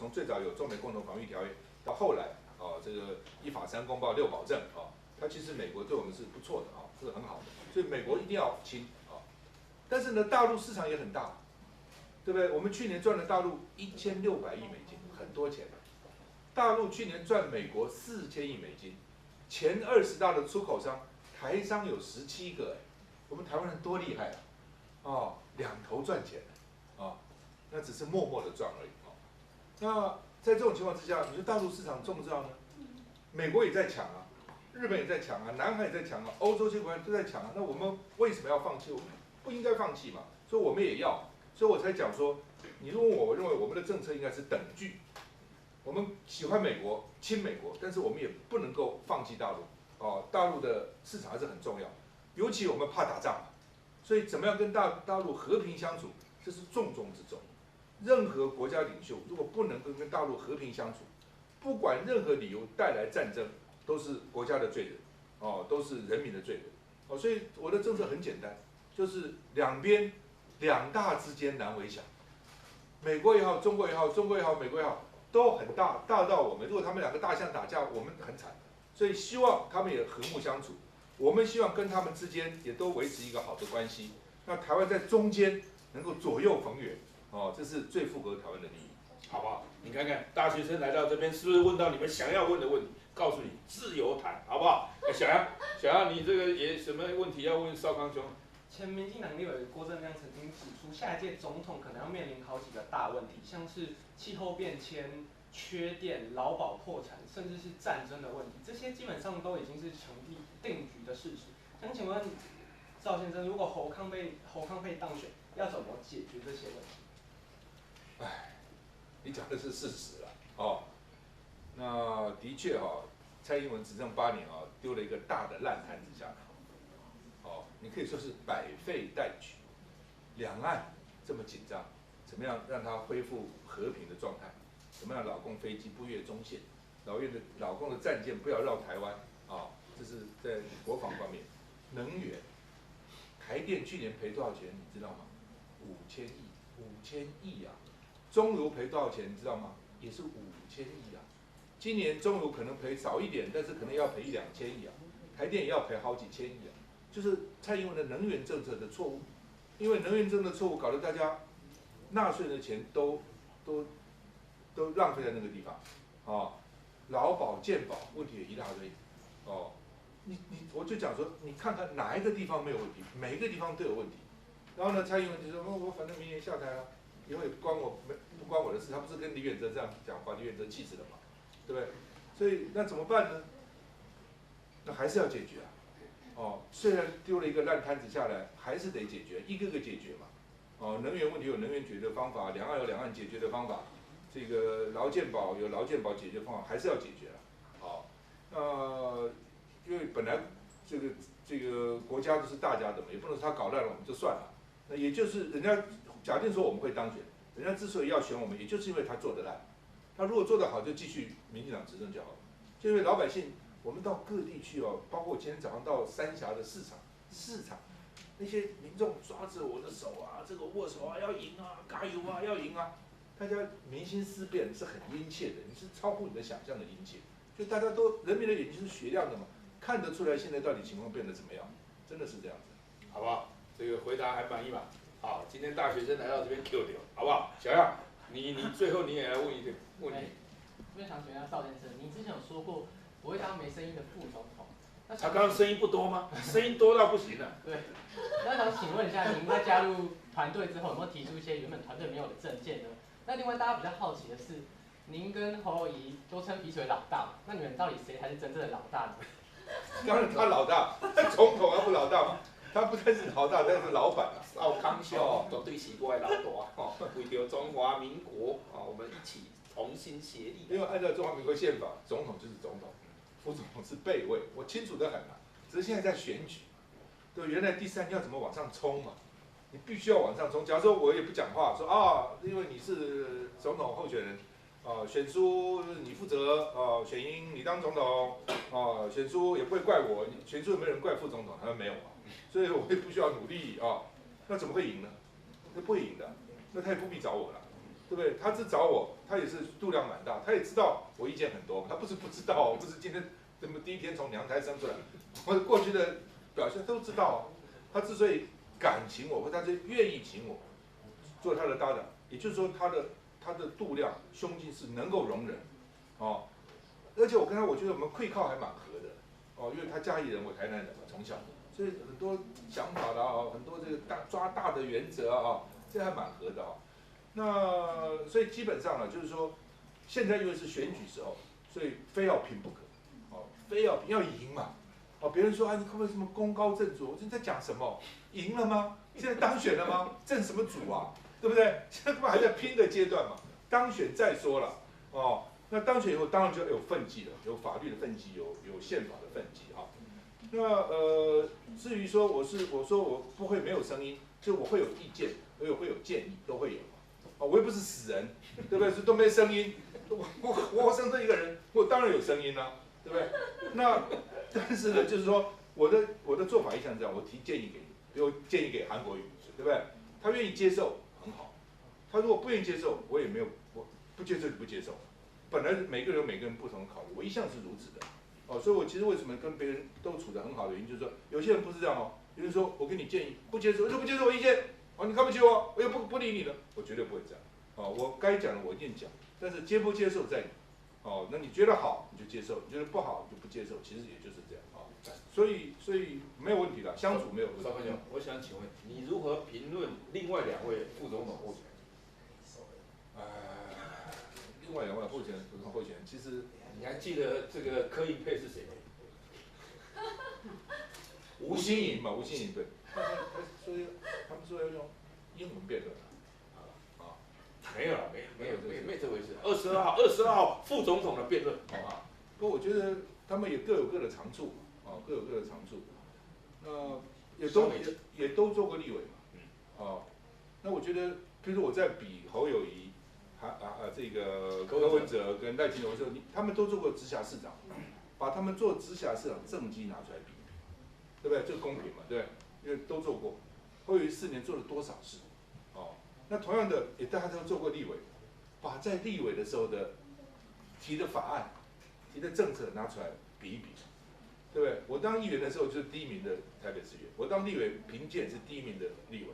从最早有中美共同防御条约，到后来这个一法三公报六保证它其实美国对我们是不错的这是很好的，所以美国一定要亲但是呢，大陆市场也很大，对不对？我们去年赚了大陆1600亿美金，很多钱。大陆去年赚美国4000亿美金，前20大的出口商，台商有17个我们台湾人多厉害两头赚钱那只是默默的赚而已那在这种情况之下，你说大陆市场重不重要呢？美国也在抢日本也在抢南韩也在抢欧洲这些国家都在抢那我们为什么要放弃？我们不应该放弃嘛，所以我们也要，所以我才讲说，你如果我认为我们的政策应该是等距，我们喜欢美国，亲美国，但是我们也不能够放弃大陆大陆的市场还是很重要，尤其我们怕打仗所以怎么样跟大陆和平相处，这是重中之重。任何国家领袖如果不能够跟大陆和平相处，不管任何理由带来战争，都是国家的罪人都是人民的罪人所以我的政策很简单，就是两大之间难为小，美国也好，中国也好，美国也好，都很大到我们如果他们两个大象打架，我们很惨，所以希望他们也和睦相处，我们希望跟他们之间也都维持一个好的关系。那台湾在中间能够左右逢源这是最符合台湾的利益，好不好？你看看大学生来到这边，是不是问到你们想要问的问题？告诉你，自由谈，好不好？小杨，你这个也什么问题要问少康兄？前民进党立委郭正亮曾经指出，下一届总统可能要面临好几个大问题，像是气候变迁、缺电、劳保破产，甚至是战争的问题，这些基本上都已经是成立定局的事实。想请问赵先生，如果侯康配当选，要怎么解决这些问题？你讲的是事实了那的确蔡英文执政8年丢了一个大的烂摊子下来你可以说是百废待举。两岸这么紧张，怎么样让它恢复和平的状态？怎么样老共飞机不越中线？老共的战舰不要绕台湾这是在国防方面。能源，台电去年赔多少钱？你知道吗？5000亿中油赔多少钱？你知道吗？也是5000亿今年中油可能赔少一点，但是可能要赔1、2千亿台电也要赔好几千亿就是蔡英文的能源政策的错误，因为能源政策的错误，搞得大家纳税人的钱都浪费在那个地方劳保健保问题也一大堆我就讲说，你看看哪一个地方没有问题，每一个地方都有问题。然后呢，蔡英文就说我反正明年下台以后也不关我的事，他不是跟李远哲这样讲话，李远哲气死了嘛，对不对？所以那怎么办呢？那还是要解决虽然丢了一个烂摊子下来，还是得解决，一个个解决嘛。能源问题有能源解决的方法，两岸有两岸解决的方法，这个劳健保有劳健保解决方法，还是要解决因为本来这个国家都是大家的嘛，也不能说他搞烂了我们就算了。那也就是人家假定说我们会当选，人家之所以要选我们，也就是因为他做得烂。他如果做得好，就继续民进党执政就好了。就因为老百姓，我们到各地去包括我今天早上到三峡的市场，那些民众抓着我的手这个握手要赢加油要赢大家民心思变是很殷切的，你是超乎你的想象的殷切。就大家都人民的眼睛是雪亮的嘛，看得出来现在到底情况变得怎么样，真的是这样子，好不好？这个回答还满意吧？好，今天大学生来到这边 Q 掉，好不好？小样，你最后你也来问一个问题。我想请问一下赵先生，您之前有说过不会当没声音的副总统，他刚刚声音不多吗？声音多到不行了。对，那想请问一下，您在加入团队之后，有没有提出一些原本团队没有的政见呢？那另外大家比较好奇的是，您跟侯友宜都称彼此为老大，那你们到底谁才是真正的老大呢？当然他老大，总统不老大吗？他不但是老大，他是老板少康兄绝对是我的老大为了中华民国我们一起同心协力。因为按照中华民国宪法，总统就是总统，副总统是备位，我清楚得很只是现在在选举，对，原来第三你要怎么往上冲嘛？你必须要往上冲。假如说我也不讲话，说因为你是总统候选人。选书你负责，选赢你当总统，选书也不会怪我，选书也没人怪副总统，他说没有所以我也不需要努力那怎么会赢呢？那不会赢的，那他也不必找我了，对不对？他是找我，他也是度量蛮大，他也知道我意见很多，他不是不知道，我不是今天怎么第一天从娘胎生出来，我过去的表现都知道。他之所以敢请我，或他是愿意请我做他的搭档，也就是说他的度量胸襟是能够容忍，哦，而且我跟他，我觉得我们会靠还蛮合的，哦，因为他嘉义人，我台南人嘛，从小，所以很多想法啦，哦，很多这个抓大的原则啊，这还蛮合的啊。那所以基本上呢，就是说，现在因为是选举时候，所以非要拼不可，哦，非要赢嘛，哦，别人说啊，你可不可以什么功高震主？我说你在讲什么？赢了吗？现在当选了吗？正什么主啊？对不对？现在根本还在拼的阶段嘛，当选再说了，哦，那当选以后当然就有分际了，有法律的分际，有宪法的分际啊。那至于说我说我不会没有声音，就我会有意见，会有建议，都会有。哦，我又不是死人，对不对？都没声音，我生这一个人，我当然有声音啦，对不对？那但是呢，就是说我的做法一向这样，我提建议给你，比如建议给韩国瑜，对不对？他愿意接受很好，他如果不愿意接受，我也没有，我不接受就不接受。本来每个人有每个人不同的考虑，我一向是如此的。哦，所以我其实为什么跟别人都处得很好的原因，就是说有些人不是这样哦，有人说我给你建议不接受，就不接受我意见。哦，你看不起我，我也不理你了，我绝对不会这样。哦，我该讲的我一定讲，但是接不接受在你。哦，那你觉得好你就接受，你觉得不好你就不接受，其实也就是这样啊。所以没有问题的，相处没有问题。邵朋友，我想请问你如何评论另外2位副总统候选人？另外2位候选人，其实你还记得这个柯英配是谁吗？吴欣颖嘛，吴欣颖对。他们说要用英文辩论啊，没有了，没这回事。22号副总统的辩论，好不好？不过我觉得他们也各有各的长处啊，各有各的长处。那也都做过立委嘛，啊，那我觉得，比如说我在比侯友宜，这个柯文哲跟赖清德的时候，他们都做过直辖市长，把他们做直辖市长政绩拿出来比，对不对？这个公平嘛，对不对？因为都做过。侯友宜4年做了多少事？哦，那同样的，也大家都做过立委，把在立委的时候的提的法案、提的政策拿出来比一比，对不对？我当议员的时候就是第1名的台北市议员，我当立委评鉴是第1名的立委，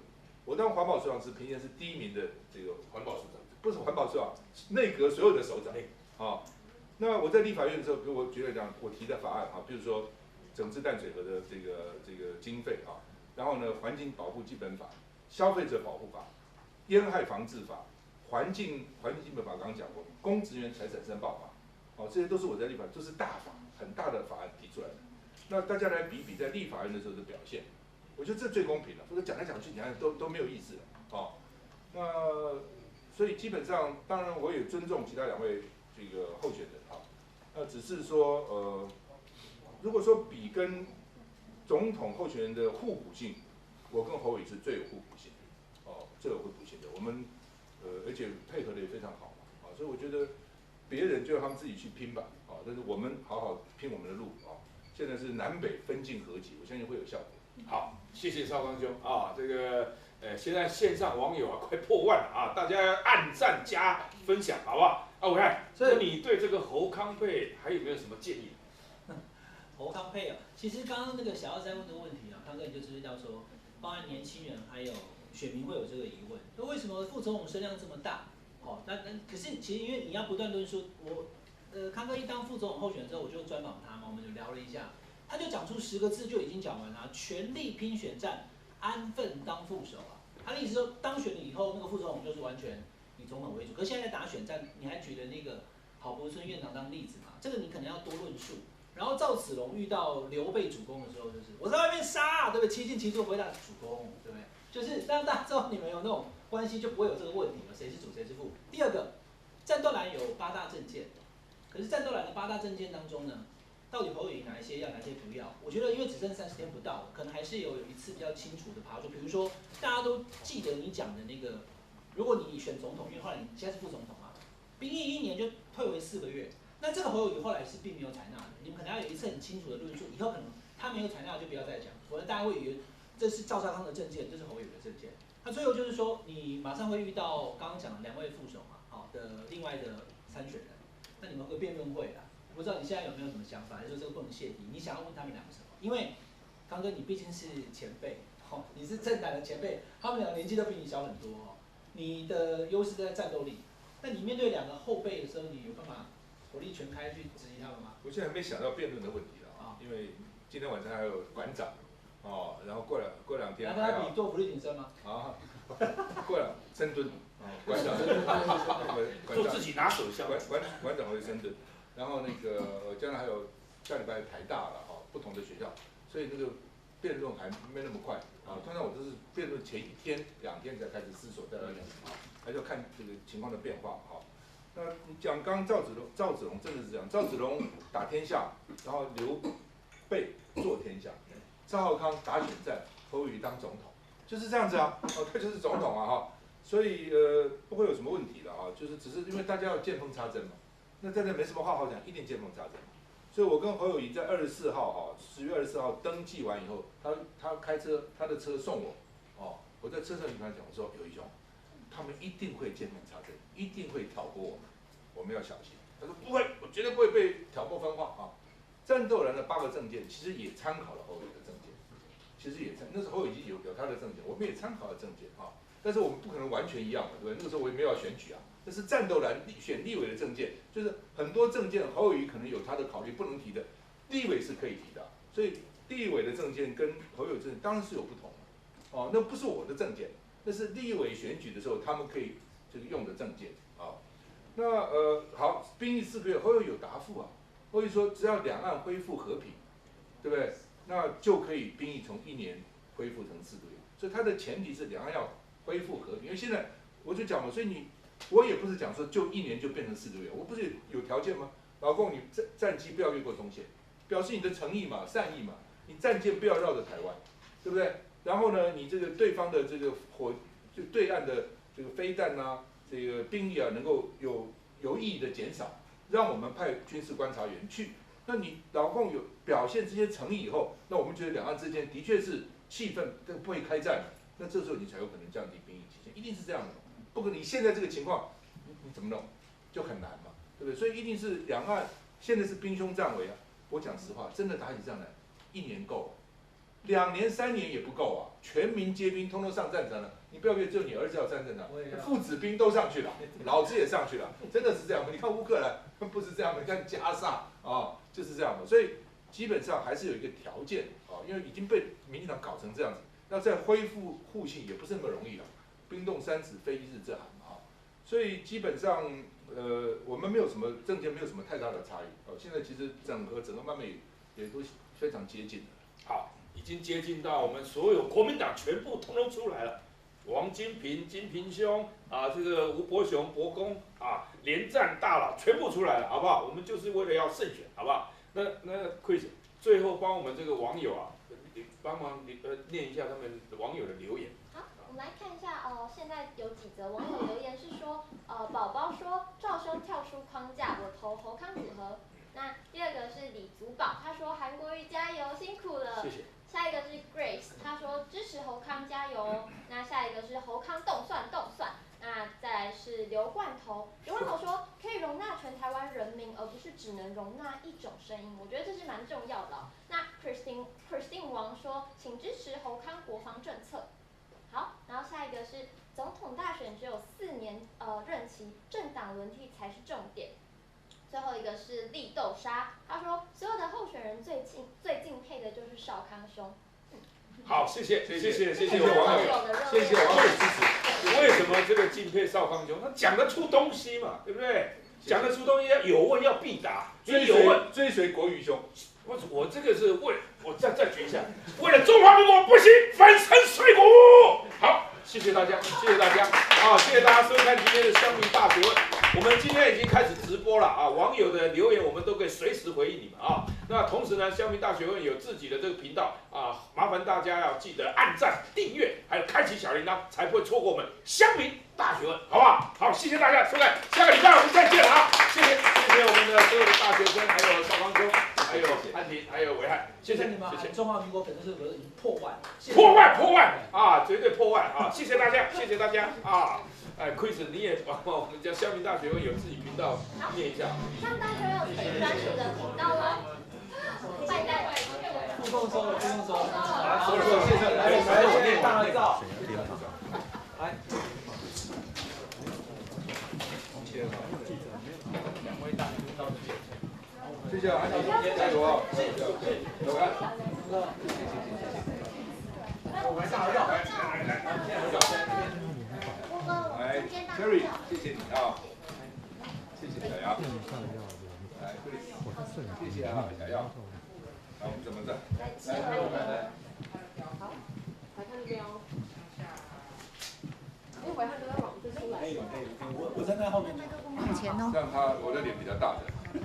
我当环保署长时评鉴是第1名的这个环保署长，不是环保署长，内阁所有的首长。啊，那我在立法院的时候，比如我举例讲，我提的法案啊，比如说整治淡水河的这个经费啊。然后呢，环境保护基本法、消费者保护法、烟害防治法、环境基本法刚刚讲过，公职员财产申报法，哦，这些都是我在立法，都是大法，很大的法案提出来的。那大家来比比在立法院的时候的表现，我觉得这最公平了。否则讲来讲去，都没有意思了，哦。那所以基本上，当然我也尊重其他2位这个候选人啊，那只是说如果说比跟总统候选人的互补性，我跟侯友宜是最有互补性的，哦，最有互补性的。我们而且配合的也非常好嘛，啊，所以我觉得别人就让他们自己去拼吧，啊，但是我们好好拼我们的路啊。现在是南北分进合击，我相信会有效果。好，谢谢邵刚兄啊，这个现在线上网友快破万了啊，大家按赞加分享，好不好？啊，我看，那你对这个侯康配还有没有什么建议？侯康配啊，其实刚刚那个小23问这个问题啊，康哥你就知道说，包含年轻人还有选民会有这个疑问，说为什么副总统声量这么大？哦，那可是其实因为你要不断论述，康哥一当副总统候选人之后，我就专访他嘛，我们就聊了一下，他就讲出10个字就已经讲完了，全力拼选战，安分当副手啊。他的意思说，当选了以后，那个副总统就是完全以总统为主。可是现在在打选战，你还举了那个郝柏村院长当例子嘛，这个你可能要多论述。然后赵子龙遇到刘备主公的时候，就是我在外面杀，对不对？7进7出回答主公，对不对？就是让大家知道你们有那种关系，就不会有这个问题了，谁是主谁是副。第二个，战斗栏有8大政见，可是战斗栏的8大政见当中呢，到底侯友宜哪一些要，哪些不要？我觉得因为只剩30天不到了，可能还是有一次比较清楚的爬出。比如说大家都记得你讲的那个，如果你选总统，因为后来你现在是副总统嘛，兵役1年就退为4个月。那这个侯友宜后来是并没有采纳的，你们可能要有一次很清楚的论述，以后可能他没有采纳就不要再讲，否则大家会以为这是赵少康的政见，这是侯友宜的政见。那最后就是说，你马上会遇到刚刚讲的2位副手嘛，好的另外的参选人，那你们会辩论会啦。不知道你现在有没有什么想法，还是说这个不能泄题？你想要问他们2个什么？因为刚哥你毕竟是前辈，哦，你是政坛的前辈，他们2个年纪都比你小很多哦。你的优势在战斗力，那你面对2个后辈的时候，你有办法火力全开去质疑他们吗？我现在还没想到辩论的问题了啊，因为今天晚上还有馆长，哦，然后过2天还要比做伏地挺身吗？啊，过了深蹲，馆长，做自己拿手的项目。馆长会深蹲，然后那个将来还有下礼拜台大了哈，不同的学校，所以那个辩论还没那么快啊。通常我都是辩论前1天、2天才开始思索，再来讲啊，还是要看这个情况的变化哈。那你讲刚刚赵子龙真的是这样，赵子龙打天下，然后刘备做天下，赵少康打选战，侯友宜当总统，就是这样子啊，哦，他就是总统啊哈，所以不会有什么问题的啊，就是只是因为大家要见缝插针嘛，那在这没什么话好讲，一定见缝插针。所以我跟侯友宜在24号哈，10月24号登记完以后，他开车，他的车送我，哦，我在车上就跟他讲，我说友宜兄，他们一定会见缝插针，一定会挑拨我们要小心。他说不会，我绝对不会被挑拨分化啊。战斗蓝的8个政见其实也参考了侯友宜的政见，其实也那时候侯友宜有他的政见，我们也参考了政见啊，但是我们不可能完全一样嘛，对不对？那个时候我也没有要选举啊。这是战斗蓝选立委的政见，就是很多政见侯友宜可能有他的考虑不能提的，立委是可以提的，所以立委的政见跟侯友宜政见当然是有不同的，哦，那不是我的政见，那是立委选举的时候他们可以这个用的政见啊。那好，兵役4个月，侯友宜有答复啊，侯友宜说只要两岸恢复和平，对不对？那就可以兵役从1年恢复成4个月，所以它的前提是两岸要恢复和平，因为现在我就讲嘛，所以我也不是讲说就1年就变成4个月，我不是有条件吗？老共，你战机不要越过中线，表示你的诚意嘛、善意嘛。你战舰不要绕着台湾，对不对？然后呢，你这个对方的这个就对岸的这个飞弹啊，这个兵力啊，能够有意义的减少，让我们派军事观察员去。那你老共有表现这些诚意以后，那我们觉得两岸之间的确是气氛不会开战，那这时候你才有可能降低兵役期限，一定是这样的。不可能你现在这个情况，你怎么弄，就很难嘛，对不对？所以一定是两岸现在是兵凶战危啊。我讲实话，真的打起仗来，1年够，2年3年也不够啊！全民皆兵，通通上战场了。你不要以为只有你儿子要上战场，父子兵都上去了，老子也上去了，真的是这样的。你看乌克兰不是这样的，你看加沙啊，就是这样的。所以基本上还是有一个条件啊，因为已经被民进党搞成这样子，要再恢复互信也不是那么容易了。冰冻3尺，非一日之寒啊！所以基本上，我们没有什么政见，没有什么太大的差异。现在其实整个慢慢也都非常接近了。好，已经接近到我们所有国民党全部通通出来了。王金平、金平兄啊，这个吴伯雄、伯公啊，连战大佬全部出来了，好不好？我们就是为了要胜选，好不好？那 Chris 最后帮我们这个网友啊，帮忙念一下他们网友的留言。我们来看一下现在有几则网友留言是说，宝宝说赵兄跳出框架，我投侯康组合。那第二个是李祖宝，他说韩国瑜加油，辛苦了。谢谢。下一个是 Grace， 他说支持侯康加油。那下一个是侯康动算。那再来是刘罐头说可以容纳全台湾人民，而不是只能容纳一种声音，我觉得这是蛮重要的那 Christine 王说，请支持侯康国防政策。好，然后下一个是总统大选只有4年任期，政党轮替才是重点。最后一个是绿豆沙，他说所有的候选人最敬佩的就是少康兄。好，谢谢网友，谢谢网友支持。为什么这个敬佩少康兄？他讲得出东西嘛，对不对？讲得出东西，有问要必答。追随国瑜兄。我这个是我再举一下，为了中华民国不惜粉身碎骨。好，谢谢大家，谢谢大家啊，谢谢大家收看今天的乡民大学问。我们今天已经开始直播了啊，网友的留言我们都可以随时回应你们啊。那同时呢，乡民大学问有自己的这个频道啊，麻烦大家要记得按赞、订阅，还有开启小铃铛，才不会错过我们乡民大学问，好不好？好，谢谢大家收看，下个礼拜我们再见了啊！谢谢我们的所有的大学生，还有邵方兄，还有安婷，还有伟汉，谢谢。谢谢，你们喊中华民国粉丝数额已经破万，破万啊，绝对破万啊！谢谢大家，谢谢大家啊！哎，Chris 你也我们家乡民大学会有自己频道念一下。像大学有自己专属的频道吗？拜拜。不用收了，不用收了。收了，谢谢，来，我念大合照。来。两位大领导的见证。谢谢啊，加油啊！走开。我们大合照，来，来 ，Terry， 谢谢你啊，谢谢小杨。来，Chris， 谢谢啊，小杨。那我们怎么着？来，好，来看这边哦。因为回汉都要往这出来。我站在后面。往前哦。让他我的脸比较大的。1、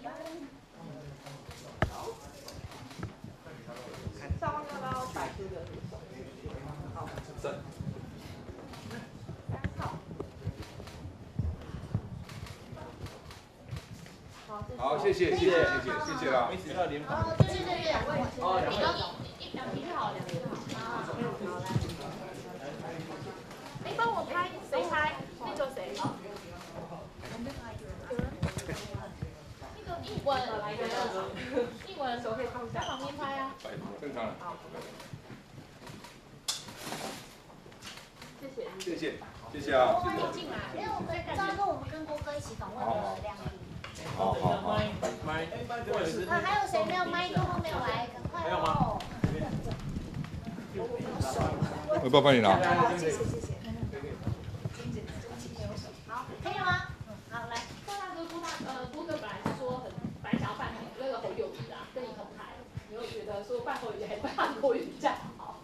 2、好。上方要不要摆出个手？好。3号。好，谢谢啦。哦，对，2位，2题就好，2题就好。好，来。哎，帮我拍，谁拍？那个谁？那个英文，英文手可以放下，旁边拍啊。正常了。好。谢谢啊。欢迎进来。因为我们上次我们跟郭哥一起访问了2题。好。还有谁没有麦克风没有来？赶快哦。我要不要帮你拿？谢谢。好，可以了吗？好，来。郭哥本来是说本来想要办那个侯友宜啦，跟你同台，你会觉得说办侯友宜还是办韩国瑜比较好？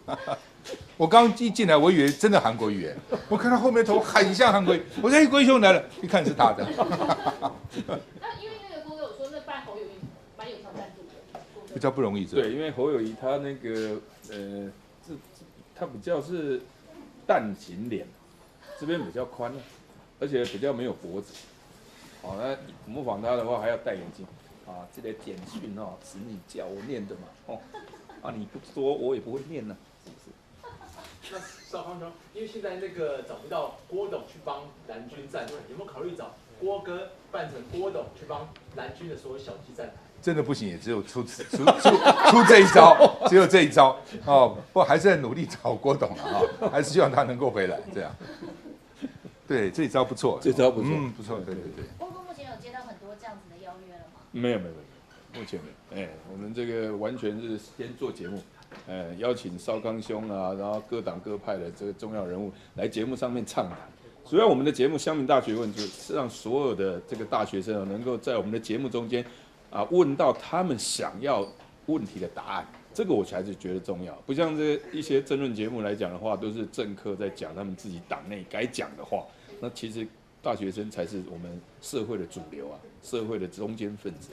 我刚一进来，我以为真的韩国瑜，我看到后面头很像韩国瑜，我说龟兄来了，一看是他的。那因为那个郭哥有说，那办侯友宜蛮有挑战度的，比较不容易。对，因为侯友宜他那个他比较是蛋形脸，这边比较宽，而且比较没有脖子。好，那模仿他的话还要戴眼镜。啊，这个简讯哦，是你叫我念的嘛？哦，啊你不说我也不会念呢，是不是？那邵康兄，因为现在那个找不到郭董去帮蓝军站台，有没有考虑找郭哥扮成郭董去帮蓝军的所有小鸡站台？真的不行，也只有出这一招，只有这一招哦。不，还是在努力找郭董了啊，还是希望他能够回来这样。对，这一招不错，这招不错，不错，对。郭哥目前有接到很多这样子的邀约了吗？没有，目前没有。我们这个完全是先做节目，邀请邵康兄啊，然后各党各派的这个重要人物来节目上面畅谈。主要我们的节目《乡民大学问》就是让所有的这个大学生能够在我们的节目中间问到他们想要问题的答案，这个我才是觉得重要。不像这一些政论节目来讲的话，都是政客在讲他们自己党内该讲的话。那其实大学生才是我们社会的主流啊，社会的中间分子。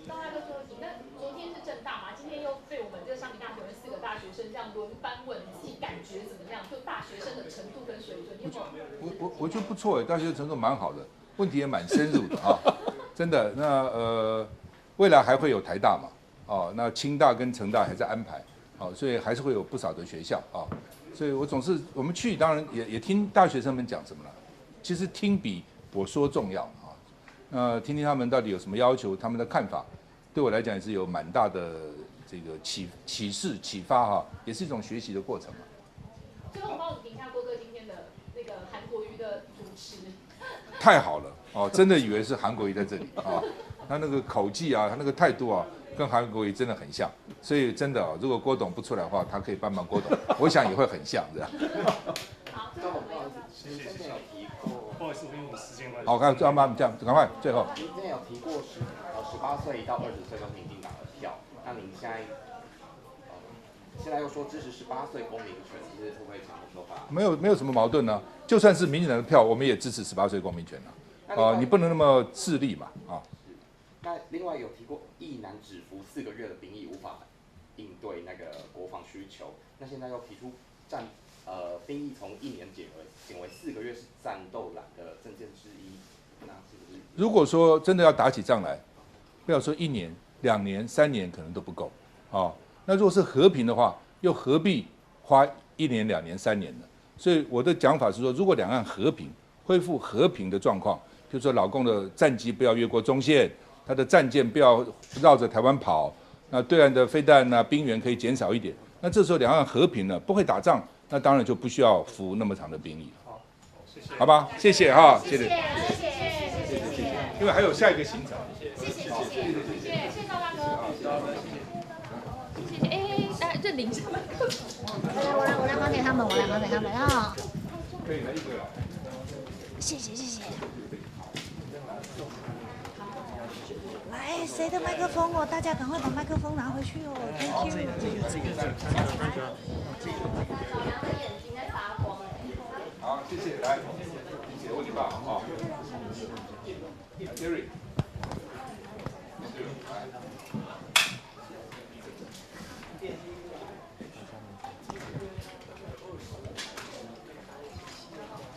刚才就说，那昨天是政大嘛，今天又被我们这个乡民大学问4个大学生这样轮番问，你自己感觉怎么样？就大学生的程度跟水准，我觉得不错大学程度蛮好的，问题也蛮深入的啊，真的。那未来还会有台大嘛？哦，那清大跟成大还在安排，哦，所以还是会有不少的学校啊。所以我们去当然也听大学生们讲什么了。其实听比我说重要啊，听听他们到底有什么要求，他们的看法，对我来讲也是有蛮大的这个启示、启发哈，也是一种学习的过程嘛。最后帮我们评价郭哥今天的那个韩国瑜的主持，太好了哦，真的以为是韩国瑜在这里啊，他那个口技啊，他那个态度啊，跟韩国瑜真的很像，所以真的如果郭董不出来的话，他可以帮忙郭董，我想也会很像这样。好，最后我们要不要？不好意思，因为我时间关系。好，看这样，赶快最后。您之前有提过18岁到20岁都是民进党的票，那您现在又说支持18岁公民权，其实会不会强迫说法？没有什么矛盾呢，就算是民进党的票，我们也支持18岁公民权你不能那么势利嘛啊。那另外有提过役男只服4个月的兵役无法应对那个国防需求，那现在又提出兵役从1年减为4个月是战斗蓝的政见之一，那是不是？如果说真的要打起仗来，不要说1年2年、3年可能都不够，那如果是和平的话，又何必花1年、2年、3年呢？所以我的讲法是说，如果两岸和平恢复和平的状况，比如说老共的战机不要越过中线，他的战舰不要绕着台湾跑，那对岸的飞弹啊、兵员可以减少一点，那这时候两岸和平了，不会打仗，那当然就不需要服那么长的兵役。好，谢谢。好吧，谢谢哈，谢谢，谢谢。谢谢，因为还有下一个行程。谢谢赵大哥，谢谢，哎，这铃声，我来还给他们，啊。可以来一个了。谢谢。来，谁的麦克风哦？大家赶快把麦克风拿回去哦。Thank you。好，谢谢，来，谢谢，问你爸啊，Jerry。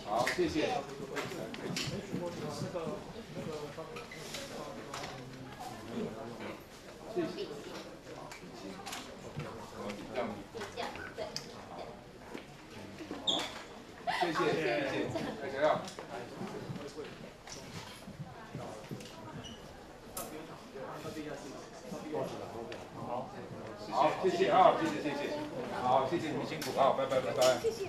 好，谢谢。谢谢，谁啊？好，谢谢啊，谢谢，好，谢谢你们辛苦啊，拜拜。谢谢。